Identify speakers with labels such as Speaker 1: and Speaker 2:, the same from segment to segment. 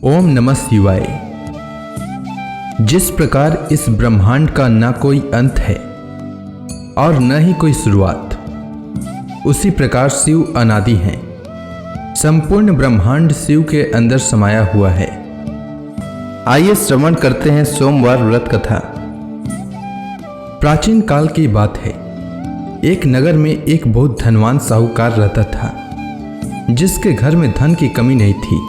Speaker 1: ओम नमः शिवाय। जिस प्रकार इस ब्रह्मांड का न कोई अंत है और न ही कोई शुरुआत, उसी प्रकार शिव अनादि हैं। संपूर्ण ब्रह्मांड शिव के अंदर समाया हुआ है। आइए श्रवण करते हैं सोमवार व्रत कथा। प्राचीन काल की बात है। एक नगर में एक बहुत धनवान साहूकार रहता था, जिसके घर में धन की कमी नहीं थी,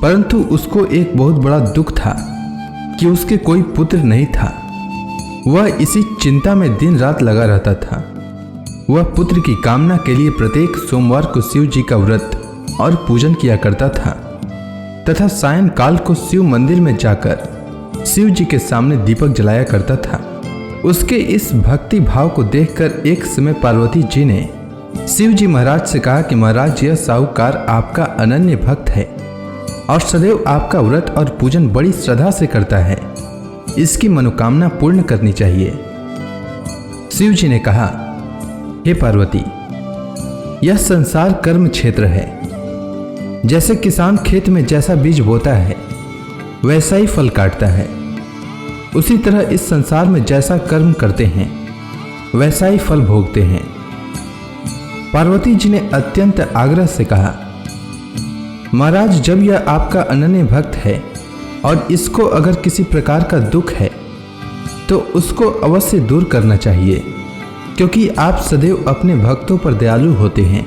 Speaker 1: परंतु उसको एक बहुत बड़ा दुख था कि उसके कोई पुत्र नहीं था। वह इसी चिंता में दिन रात लगा रहता था। वह पुत्र की कामना के लिए प्रत्येक सोमवार को शिव जी का व्रत और पूजन किया करता था तथा सायंकाल को शिव मंदिर में जाकर शिव जी के सामने दीपक जलाया करता था। उसके इस भक्ति भाव को देखकर एक समय पार्वती जी ने शिव जी महाराज से कहा कि महाराज, यह साहूकार आपका अनन्य भक्त है और सदैव आपका व्रत और पूजन बड़ी श्रद्धा से करता है। इसकी मनोकामना पूर्ण करनी चाहिए। शिव जी ने कहा, हे पार्वती, यह संसार कर्म क्षेत्र है। जैसे किसान खेत में जैसा बीज बोता है वैसा ही फल काटता है, उसी तरह इस संसार में जैसा कर्म करते हैं वैसा ही फल भोगते हैं। पार्वती जी ने अत्यंत आग्रह से कहा, महाराज, जब यह आपका अनन्य भक्त है और इसको अगर किसी प्रकार का दुख है तो उसको अवश्य दूर करना चाहिए, क्योंकि आप सदैव अपने भक्तों पर दयालु होते हैं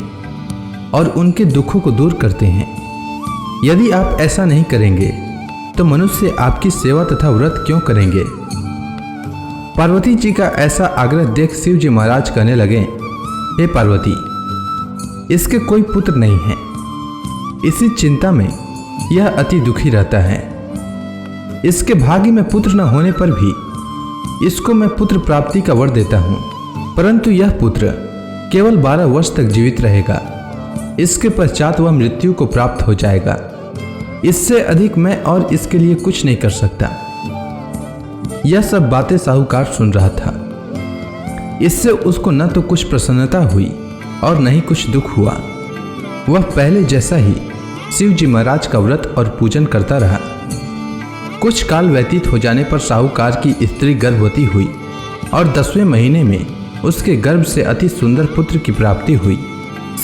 Speaker 1: और उनके दुखों को दूर करते हैं। यदि आप ऐसा नहीं करेंगे तो मनुष्य आपकी सेवा तथा व्रत क्यों करेंगे। पार्वती जी का ऐसा आग्रह देख शिव जी महाराज कहने लगे, हे पार्वती, इसके कोई पुत्र नहीं है। इसी चिंता में यह अति दुखी रहता है। इसके भाग्य में पुत्र न होने पर भी इसको मैं पुत्र प्राप्ति का वर देता हूँ, परंतु यह पुत्र केवल 12 वर्ष तक जीवित रहेगा। इसके पश्चात वह मृत्यु को प्राप्त हो जाएगा। इससे अधिक मैं और इसके लिए कुछ नहीं कर सकता। यह सब बातें साहूकार सुन रहा था। इससे उसको न तो कुछ प्रसन्नता हुई और न ही कुछ दुख हुआ। वह पहले जैसा ही शिव जी महाराज का व्रत और पूजन करता रहा। कुछ काल व्यतीत हो जाने पर साहूकार की स्त्री गर्भवती हुई और 10वें महीने में उसके गर्भ से अति सुंदर पुत्र की प्राप्ति हुई।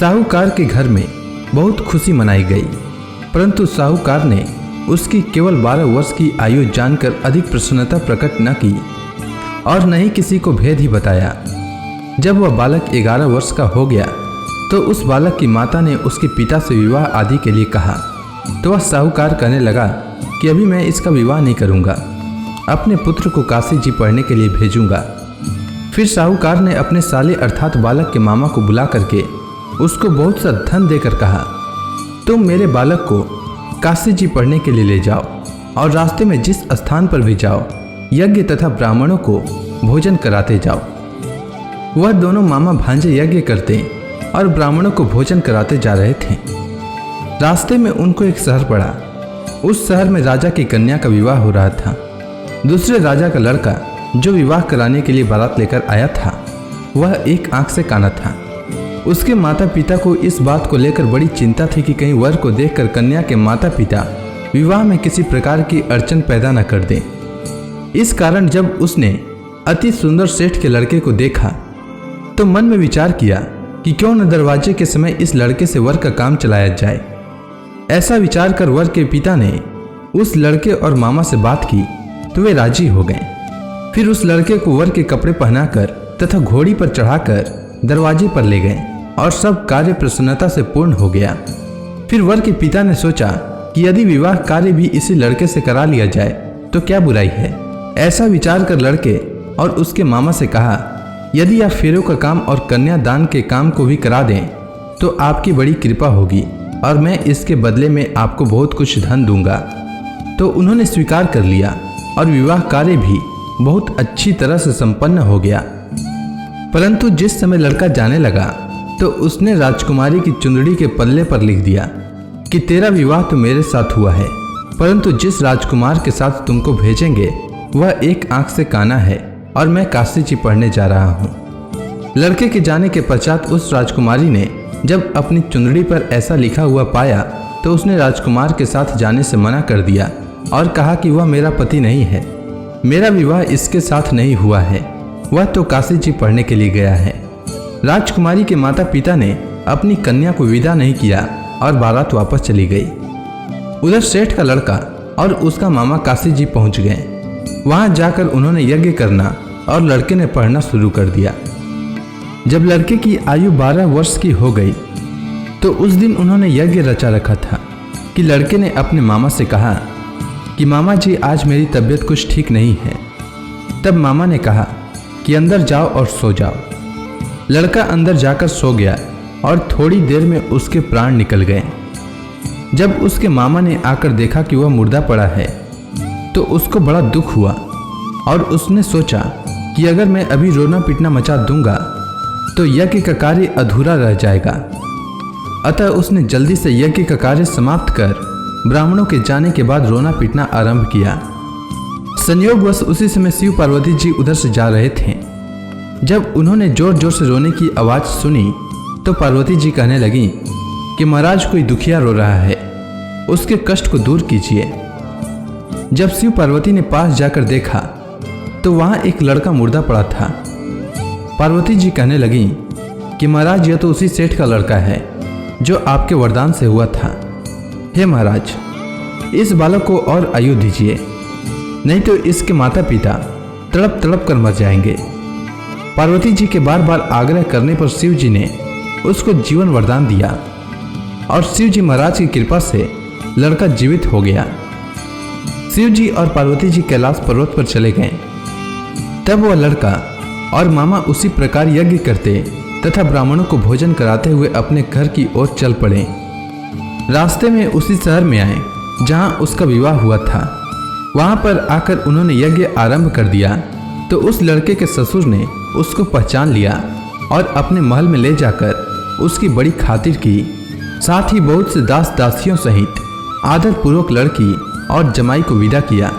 Speaker 1: साहूकार के घर में बहुत खुशी मनाई गई, परंतु साहूकार ने उसकी केवल 12 वर्ष की आयु जानकर अधिक प्रसन्नता प्रकट न की और न ही किसी को भेद ही बताया। जब वह बालक 11 वर्ष का हो गया तो उस बालक की माता ने उसके पिता से विवाह आदि के लिए कहा, तो वह साहूकार कहने लगा कि अभी मैं इसका विवाह नहीं करूंगा, अपने पुत्र को काशी जी पढ़ने के लिए भेजूंगा। फिर साहूकार ने अपने साले अर्थात बालक के मामा को बुला करके उसको बहुत सा धन देकर कहा, तुम मेरे बालक को काशी जी पढ़ने के लिए ले जाओ और रास्ते में जिस स्थान पर भी जाओ यज्ञ तथा ब्राह्मणों को भोजन कराते जाओ। वह दोनों मामा भांजे यज्ञ करते और ब्राह्मणों को भोजन कराते जा रहे थे। रास्ते में उनको एक शहर पड़ा। उस शहर में राजा की कन्या का विवाह हो रहा था। दूसरे राजा का लड़का जो विवाह कराने के लिए बारात लेकर आया था, वह एक आंख से काना था। उसके माता पिता को इस बात को लेकर बड़ी चिंता थी कि कहीं वर को देखकर कन्या के माता पिता विवाह में किसी प्रकार की अड़चन पैदा न कर दें। इस कारण जब उसने अति सुंदर सेठ के लड़के को देखा तो मन में विचार किया कि क्यों न दरवाजे के समय इस लड़के से वर का काम चलाया जाए। ऐसा विचार कर वर के पिता ने उस लड़के और मामा से बात की तो वे राजी हो गए। फिर उस लड़के को वर के कपड़े पहनाकर तथा घोड़ी पर चढ़ाकर दरवाजे पर ले गए और सब कार्य प्रसन्नता से पूर्ण हो गया। फिर वर के पिता ने सोचा कि यदि विवाह कार्य भी इसी लड़के से करा लिया जाए तो क्या बुराई है। ऐसा विचार कर लड़के और उसके मामा से कहा, यदि आप फेरों का काम और कन्यादान के काम को भी करा दें तो आपकी बड़ी कृपा होगी और मैं इसके बदले में आपको बहुत कुछ धन दूंगा। तो उन्होंने स्वीकार कर लिया और विवाह कार्य भी बहुत अच्छी तरह से संपन्न हो गया। परंतु जिस समय लड़का जाने लगा तो उसने राजकुमारी की चुंदड़ी के पल्ले पर लिख दिया कि तेरा विवाह तो मेरे साथ हुआ है, परंतु जिस राजकुमार के साथ तुमको भेजेंगे वह एक आंख से काना है और मैं काशी जी पढ़ने जा रहा हूँ। लड़के के जाने के पश्चात उस राजकुमारी ने जब अपनी चुंदड़ी पर ऐसा लिखा हुआ पाया तो उसने राजकुमार के साथ जाने से मना कर दिया और कहा कि वह मेरा पति नहीं है, मेरा विवाह इसके साथ नहीं हुआ है, वह तो काशी जी पढ़ने के लिए गया है। राजकुमारी के माता पिता ने अपनी कन्या को विदा नहीं किया और बारात वापस चली गई। उधर सेठ का लड़का और उसका मामा काशी जी पहुंच गए। वहां जाकर उन्होंने यज्ञ करना और लड़के ने पढ़ना शुरू कर दिया। जब लड़के की आयु 12 वर्ष की हो गई तो उस दिन उन्होंने यज्ञ रचा रखा था कि लड़के ने अपने मामा से कहा कि मामा जी आज मेरी तबीयत कुछ ठीक नहीं है। तब मामा ने कहा कि अंदर जाओ और सो जाओ। लड़का अंदर जाकर सो गया और थोड़ी देर में उसके प्राण निकल गए। जब उसके मामा ने आकर देखा कि वह मुर्दा पड़ा है तो उसको बड़ा दुख हुआ और उसने सोचा कि अगर मैं अभी रोना पीटना मचा दूंगा तो यज्ञ का कार्य अधूरा रह जाएगा। अतः उसने जल्दी से यज्ञ का कार्य समाप्त कर ब्राह्मणों के जाने के बाद रोना पीटना आरंभ किया। संयोगवश उसी समय शिव पार्वती जी उधर से जा रहे थे। जब उन्होंने जोर जोर से रोने की आवाज़ सुनी तो पार्वती जी कहने लगी कि महाराज कोई दुखिया रो रहा है, उसके कष्ट को दूर कीजिए। जब शिव पार्वती ने पास जाकर देखा तो वहाँ एक लड़का मुर्दा पड़ा था। पार्वती जी कहने लगी कि महाराज यह तो उसी सेठ का लड़का है जो आपके वरदान से हुआ था। हे महाराज, इस बालक को और आयु दीजिए, नहीं तो इसके माता पिता तड़प तड़प कर मर जाएंगे। पार्वती जी के बार बार आग्रह करने पर शिव जी ने उसको जीवन वरदान दिया और शिव जी महाराज की कृपा से लड़का जीवित हो गया। शिव जी और पार्वती जी कैलाश पर्वत पर चले गए। तब वह लड़का और मामा उसी प्रकार यज्ञ करते तथा ब्राह्मणों को भोजन कराते हुए अपने घर की ओर चल पड़े। रास्ते में उसी शहर में आए जहां उसका विवाह हुआ था। वहां पर आकर उन्होंने यज्ञ आरंभ कर दिया तो उस लड़के के ससुर ने उसको पहचान लिया और अपने महल में ले जाकर उसकी बड़ी खातिर की। साथ ही बहुत से दास दासियों सहित आदरपूर्वक लड़की और जमाई को विदा किया।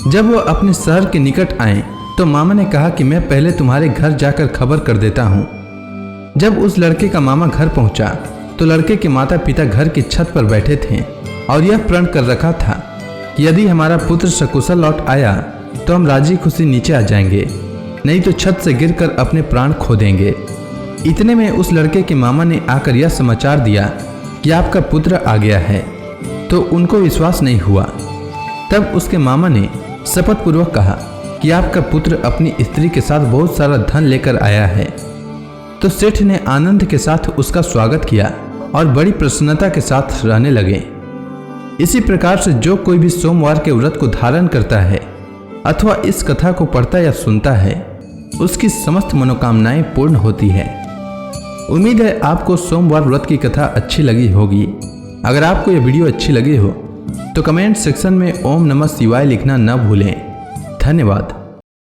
Speaker 1: जब वह अपने शहर के निकट आए तो मामा ने कहा कि मैं पहले तुम्हारे घर जाकर खबर कर देता हूँ। जब उस लड़के का मामा घर पहुंचा तो लड़के के माता पिता घर की छत पर बैठे थे और यह प्रण कर रखा था कि यदि हमारा पुत्र सकुशल लौट आया तो हम राजी खुशी नीचे आ जाएंगे, नहीं तो छत से गिरकर अपने प्राण खो देंगे। इतने में उस लड़के के मामा ने आकर यह समाचार दिया कि आपका पुत्र आ गया है, तो उनको विश्वास नहीं हुआ। तब उसके मामा ने शपथ पूर्वक कहा कि आपका पुत्र अपनी स्त्री के साथ बहुत सारा धन लेकर आया है। तो सेठ ने आनंद के साथ उसका स्वागत किया और बड़ी प्रसन्नता के साथ रहने लगे। इसी प्रकार से जो कोई भी सोमवार के व्रत को धारण करता है अथवा इस कथा को पढ़ता या सुनता है उसकी समस्त मनोकामनाएं पूर्ण होती है। उम्मीद है आपको सोमवार व्रत की कथा अच्छी लगी होगी। अगर आपको यह वीडियो अच्छी लगी हो तो कमेंट सेक्शन में ओम नमः शिवाय लिखना न भूलें। धन्यवाद।